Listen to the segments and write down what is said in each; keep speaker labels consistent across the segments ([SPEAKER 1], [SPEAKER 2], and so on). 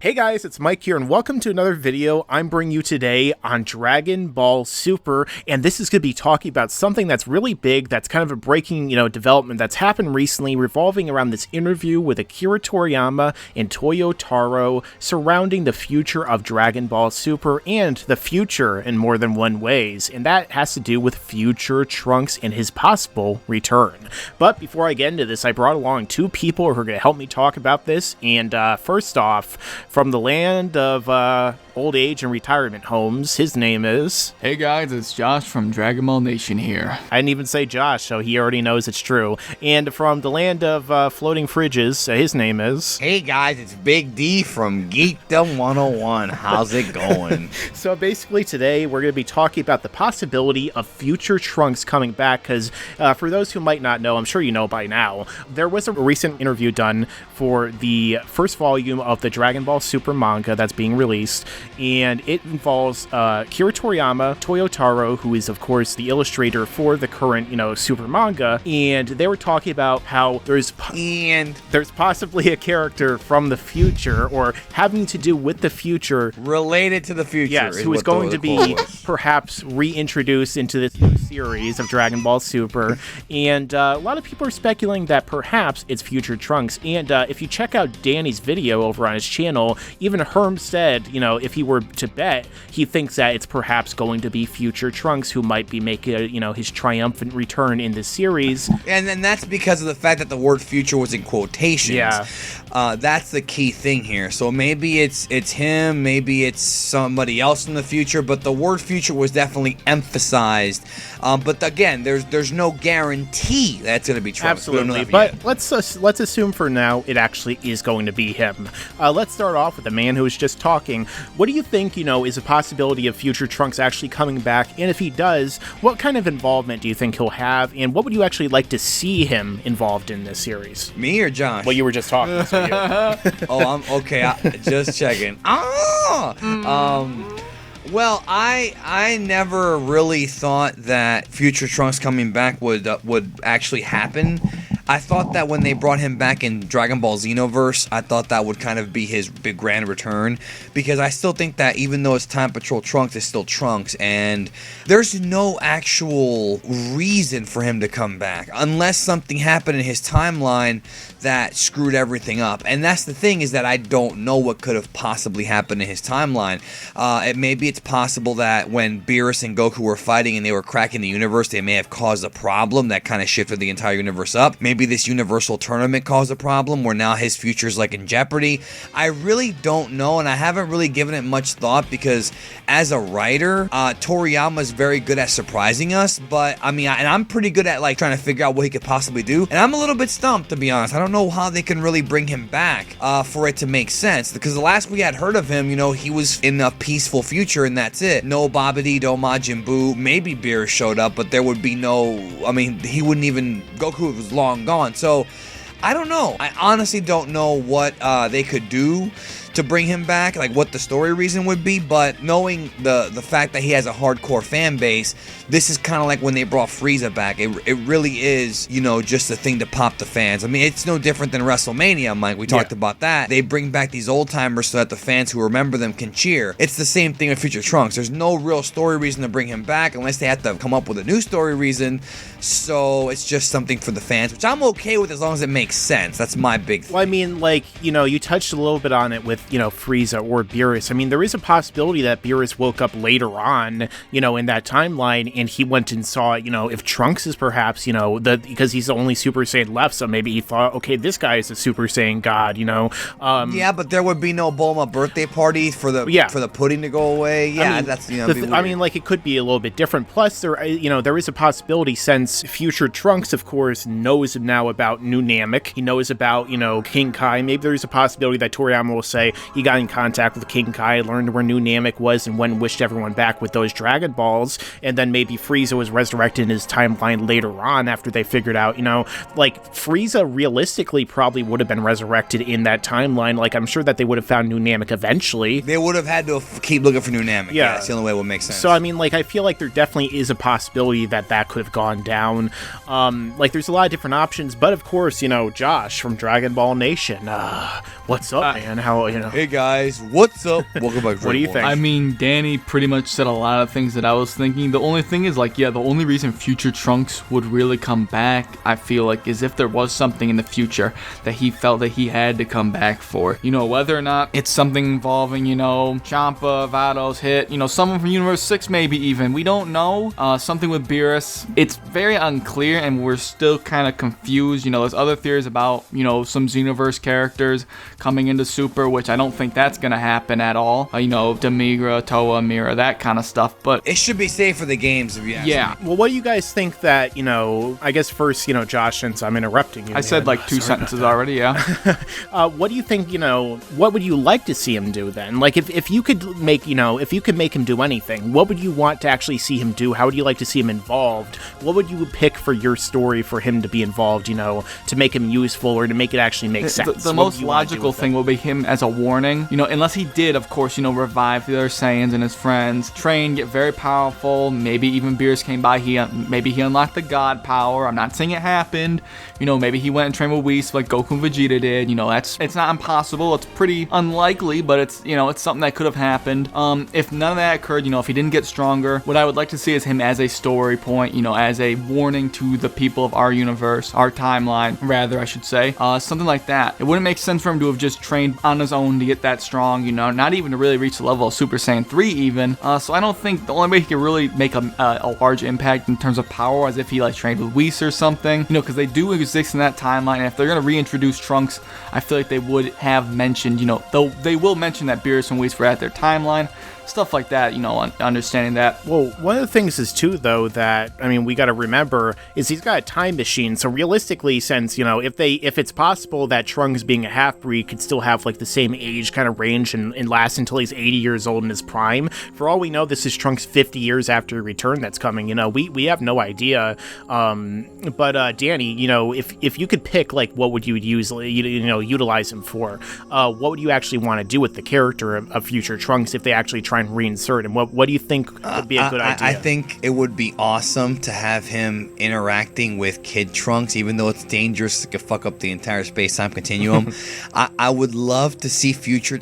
[SPEAKER 1] Hey guys, it's Mike here, and welcome to another video I'm bringing you today on Dragon Ball Super, and this is going to be talking about something that's really big, that's kind of a breaking, development that's happened recently, revolving around this interview with Akira Toriyama and Toyo Taro surrounding the future of Dragon Ball Super, and the future in more than one ways, and that has to do with future Trunks and his possible return. But before I get into this, I brought along two people who are going to help me talk about this, and first off, from the land of old age and retirement homes, his name is...
[SPEAKER 2] Hey guys, it's Josh from Dragon Ball Nation here.
[SPEAKER 1] I didn't even say Josh, so he already knows it's true. And from the land of floating fridges, his name is...
[SPEAKER 3] Hey guys, it's Big D from Geekdom 101. How's it going?
[SPEAKER 1] So basically today we're going to be talking about the possibility of future Trunks coming back, because for those who might not know, I'm sure you know by now, there was a recent interview done for the first volume of the Dragon Ball Super manga that's being released, and it involves Akira Toriyama, Toyo Taro, who is of course the illustrator for the current, Super manga, and they were talking about how there's possibly a character from the future, or having to do with the future,
[SPEAKER 3] related to the future.
[SPEAKER 1] Yes, who is going to be perhaps reintroduced into this new series of Dragon Ball Super, and a lot of people are speculating that perhaps it's future Trunks, and if you check out Danny's video over on his channel, even Herm said, if he were to bet, he thinks that it's perhaps going to be future Trunks who might be making, his triumphant return in this series.
[SPEAKER 3] And then that's because of the fact that the word future was in quotations.
[SPEAKER 1] Yeah.
[SPEAKER 3] That's the key thing here. So maybe it's him, maybe it's somebody else in the future, but the word future was definitely emphasized. But again, there's no guarantee that's going to be Trunks.
[SPEAKER 1] Absolutely, but let's assume for now it actually is going to be him. Let's start off with the man who was just talking. What do you think, is a possibility of future Trunks actually coming back? And if he does, what kind of involvement do you think he'll have? And what would you actually like to see him involved in this series?
[SPEAKER 3] Me or Josh?
[SPEAKER 1] Well, you were just talking. So
[SPEAKER 3] I'm okay. Just checking. Well, I never really thought that future Trunks coming back would actually happen. I thought that when they brought him back in Dragon Ball Xenoverse, I thought that would kind of be his big grand return, because I still think that even though it's Time Patrol Trunks, it's still Trunks, and there's no actual reason for him to come back unless something happened in his timeline that screwed everything up. And that's the thing, is that I don't know what could have possibly happened in his timeline. Maybe it's possible that when Beerus and Goku were fighting and they were cracking the universe, they may have caused a problem that kind of shifted the entire universe up. Maybe this universal tournament caused a problem where now his future's like in jeopardy. I really don't know, and I haven't really given it much thought, because as a writer, Toriyama's very good at surprising us, but and I'm pretty good at like trying to figure out what he could possibly do, and I'm a little bit stumped, to be honest. I don't know how they can really bring him back for it to make sense, because the last we had heard of him, he was in a peaceful future, and that's it. No Babidi, no Majin Buu, maybe Beerus showed up, but there would be no, he wouldn't even, Goku was long gone. So I don't know. I honestly don't know what they could do to bring him back, like what the story reason would be, but knowing the fact that he has a hardcore fan base, this is kind of like when they brought Frieza back. It really is, just a thing to pop the fans. It's no different than WrestleMania, Mike. We talked about that. They bring back these old timers so that the fans who remember them can cheer. It's the same thing with Future Trunks. There's no real story reason to bring him back unless they have to come up with a new story reason. So it's just something for the fans, which I'm okay with as long as it makes sense. That's my big thing.
[SPEAKER 1] Well, you touched a little bit on it with Frieza or Beerus. There is a possibility that Beerus woke up later on, in that timeline, and he went and saw, if Trunks is perhaps, because he's the only Super Saiyan left, so maybe he thought, okay, this guy is a Super Saiyan god,
[SPEAKER 3] yeah, but there would be no Bulma birthday party for the pudding to go away. Yeah, that's,
[SPEAKER 1] it could be a little bit different. Plus, there is a possibility, since future Trunks, of course, knows now about New Namek. He knows about, King Kai. Maybe there's a possibility that Toriyama will say, he got in contact with King Kai, learned where New Namek was, and when wished everyone back with those Dragon Balls, and then maybe Frieza was resurrected in his timeline later on after they figured out, Frieza realistically probably would have been resurrected in that timeline. I'm sure that they would have found New Namek eventually.
[SPEAKER 3] They would have had to keep looking for New Namek. Yeah, that's the only way it would make sense.
[SPEAKER 1] So, I feel like there definitely is a possibility that could have gone down. There's a lot of different options, but of course, Josh from Dragon Ball Nation, what's up, man? How,
[SPEAKER 3] Hey guys, what's up? Welcome back.
[SPEAKER 1] What do you think?
[SPEAKER 2] I mean, Danny pretty much said a lot of things that I was thinking. The only thing is, like, yeah, the only reason future Trunks would really come back, I feel like, is if there was something in the future that he felt that he had to come back for. You know, whether or not it's something involving, you know, Champa, Vados, Hit, you know, someone from Universe 6 maybe even. We don't know. Something with Beerus. It's very unclear, and we're still kind of confused. You know, there's other theories about, you know, some Xenoverse characters coming into Super, which I don't think that's gonna happen at all. You know, Demigra, Toa, Mira, that kind of stuff. But
[SPEAKER 3] it should be safe for the games, if you ask me.
[SPEAKER 1] Well, what do you guys think that, you know, I guess first, you know, Josh, since I'm interrupting you.
[SPEAKER 2] I said like 2 sentences already, yeah.
[SPEAKER 1] What do you think, you know, what would you like to see him do then? Like, if you could make, you know, if you could make him do anything, what would you want to actually see him do? How would you like to see him involved? What would you pick for your story for him to be involved, you know, to make him useful or to make it actually make sense?
[SPEAKER 2] The most logical thing will be him as a warning, you know, unless he did, of course, you know, revive the other Saiyans and his friends, train, get very powerful, maybe even Beerus came by, maybe he unlocked the God power. I'm not saying it happened, you know, maybe he went and trained with Whis like Goku and Vegeta did, you know, it's not impossible, it's pretty unlikely, but it's, you know, it's something that could have happened. If none of that occurred, you know, if he didn't get stronger, what I would like to see is him as a story point, you know, as a warning to the people of our universe, our timeline, rather, I should say, something like that. It wouldn't make sense for him to have just trained on his own to get that strong, you know, not even to really reach the level of Super Saiyan 3 even. So I don't think the only way he could really make a large impact in terms of power is if he like trained with Whis or something, you know, because they do exist in that timeline, and if they're going to reintroduce Trunks, I feel like they would have mentioned, you know, though they will mention that Beerus and Whis were at their timeline. Stuff like that, you know, understanding that.
[SPEAKER 1] Well, one of the things is, too, though, that, I mean, we got to remember, is he's got a time machine, so realistically, since, you know, if it's possible that Trunks being a half-breed could still have, like, the same age kind of range and last until he's 80 years old in his prime, for all we know, this is Trunks 50 years after return that's coming, you know, we have no idea, but, Danny, you know, if you could pick, like, what would you use, you know, utilize him for, what would you actually want to do with the character of future Trunks if they actually try and reinsert him? What do you think would be a good idea?
[SPEAKER 3] I think it would be awesome to have him interacting with Kid Trunks, even though it's dangerous. It could fuck up the entire space-time continuum. I would love to see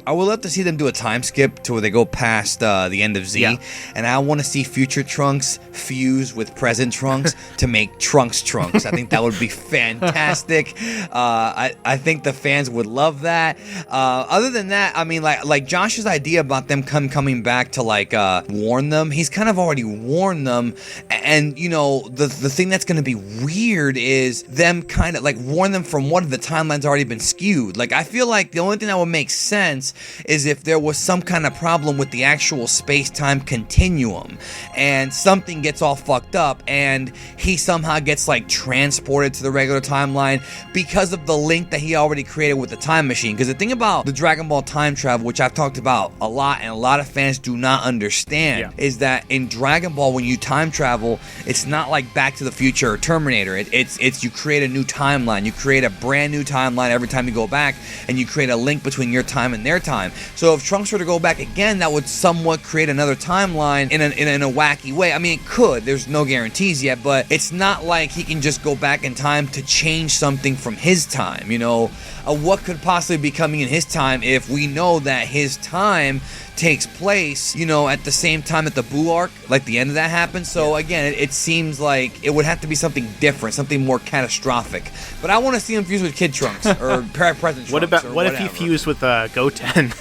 [SPEAKER 3] I would love to see them do a time skip to where they go past the end of Z, and I want to see future Trunks fuse with present Trunks to make Trunks. I think that would be fantastic. I think the fans would love that. Other than that, I mean, like Josh's idea about them coming back to like warn them, he's kind of already warned them, and you know, the thing that's going to be weird is them kind of like warn them from what the timeline's already been skewed. Like, I feel like the only thing that would make sense is if there was some kind of problem with the actual space-time continuum and something gets all fucked up and he somehow gets like transported to the regular timeline because of the link that he already created with the time machine. Because the thing about the Dragon Ball time travel, which I've talked about a lot and a lot of fans do not understand, is that in Dragon Ball, when you time travel, it's not like Back to the Future or Terminator. It's you create a new timeline. You create a brand new timeline every time you go back, and you create a link between your time and their time. So if Trunks were to go back again, that would somewhat create another timeline in a wacky way. I mean, it could. There's no guarantees yet, but it's not like he can just go back in time to change something from his time. You know, what could possibly be coming in his time if we know that his time takes place, you know, at the same time that the Buu arc, like the end of that happens. So again, it seems like it would have to be something different, something more catastrophic. But I want to see him fuse with Kid Trunks or Present Trunks.
[SPEAKER 1] What if he fused with Goten,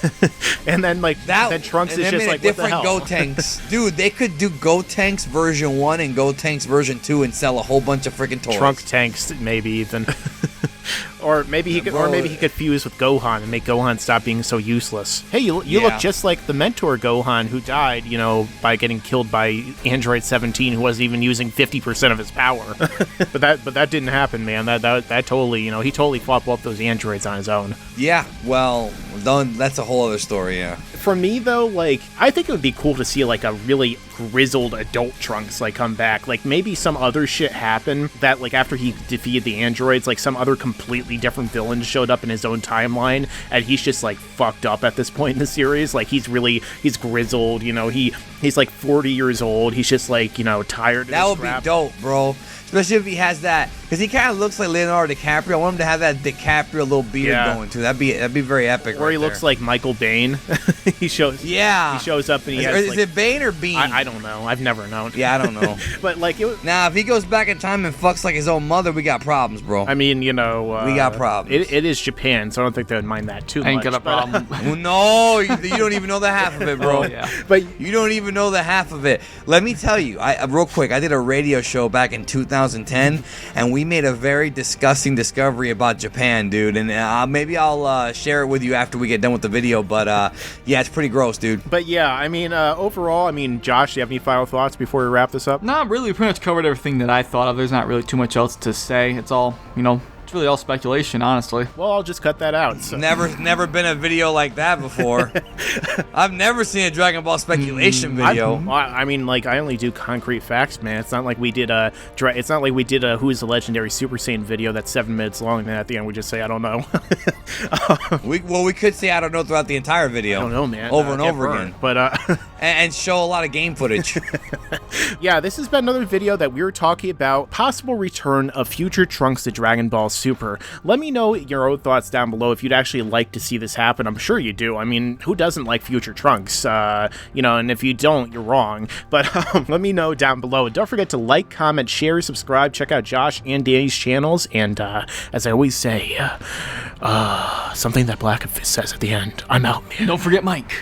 [SPEAKER 1] and then like then Trunks is just like, what the hell?
[SPEAKER 3] Gotenks, dude, they could do Gotenks version 1 and Gotenks version 2 and sell a whole bunch of freaking toys.
[SPEAKER 1] Trunk tanks, maybe even. Or maybe he could fuse with Gohan and make Gohan stop being so useless. Hey, you look just like the mentor Gohan who died, you know, by getting killed by Android 17, who wasn't even using 50% of his power. but that didn't happen, man. That totally, you know, he totally fought both those androids on his own.
[SPEAKER 3] Yeah, well, that's a whole other story. Yeah.
[SPEAKER 1] For me though, like, I think it would be cool to see like a really grizzled adult Trunks like come back. Like maybe some other shit happened that like after he defeated the androids, like some other completely different villain showed up in his own timeline, and he's just like fucked up at this point in the series. Like he's grizzled, you know, he's like 40 years old. He's just like, you know, tired.
[SPEAKER 3] That would be dope, bro. Especially if he has that, because he kind of looks like Leonardo DiCaprio. I want him to have that DiCaprio little beard going too. That'd be very epic.
[SPEAKER 1] Or he looks like Michael Biehn. he shows up and
[SPEAKER 3] is it Bane or Bean?
[SPEAKER 1] I don't know. I've never known.
[SPEAKER 3] Yeah, I don't know.
[SPEAKER 1] But like
[SPEAKER 3] now, if he goes back in time and fucks like his own mother, we got problems, bro.
[SPEAKER 1] I mean, you know,
[SPEAKER 3] we got problems.
[SPEAKER 1] It is Japan, so I don't think they would mind that too much.
[SPEAKER 2] Ain't got a problem.
[SPEAKER 3] Well, no, you don't even know the half of it, bro.
[SPEAKER 2] Yeah.
[SPEAKER 1] But
[SPEAKER 3] you don't even know the half of it. Let me tell you, real quick, I did a radio show back in 2010. And we made a very disgusting discovery about Japan, dude. And maybe I'll share it with you after we get done with the video. But yeah, it's pretty gross, dude.
[SPEAKER 1] But yeah, I mean, overall, I mean, Josh, do you have any final thoughts before we wrap this up?
[SPEAKER 2] Not really. We pretty much covered everything that I thought of. There's not really too much else to say. It's all, you know, it's really all speculation, honestly.
[SPEAKER 1] Well, I'll just cut that out. So.
[SPEAKER 3] Never been a video like that before. I've never seen a Dragon Ball speculation video.
[SPEAKER 1] I mean, like, I only do concrete facts, man. It's not like we did a Who is the Legendary Super Saiyan video that's 7 minutes long, and then at the end we just say, I don't know.
[SPEAKER 3] we could say I don't know throughout the entire video.
[SPEAKER 1] I don't know, man.
[SPEAKER 3] Over and over again.
[SPEAKER 1] But
[SPEAKER 3] and show a lot of game footage.
[SPEAKER 1] Yeah, this has been another video that we were talking about possible return of future Trunks to Dragon Ball Super. Let me know your own thoughts down below if you'd actually like to see this happen. I'm sure you do. I mean, who doesn't like future Trunks? You know, and if you don't, you're wrong. But let me know down below. And don't forget to like, comment, share, subscribe, check out Josh and Danny's channels. And as I always say, something that Black and Fist says at the end. I'm out, man.
[SPEAKER 2] Don't forget Mike.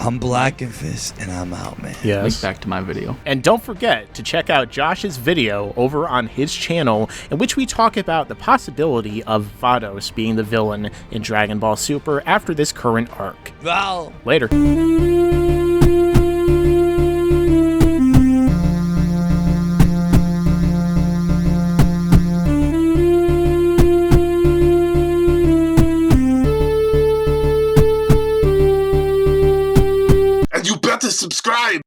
[SPEAKER 3] I'm Black and Fist, and I'm out, man.
[SPEAKER 1] Yes.
[SPEAKER 2] Link back to my video.
[SPEAKER 1] And don't forget to check out Josh's video over on his channel, in which we talk about the possibility of Vados being the villain in Dragon Ball Super after this current arc.
[SPEAKER 3] Well.
[SPEAKER 1] Later.
[SPEAKER 4] You better subscribe.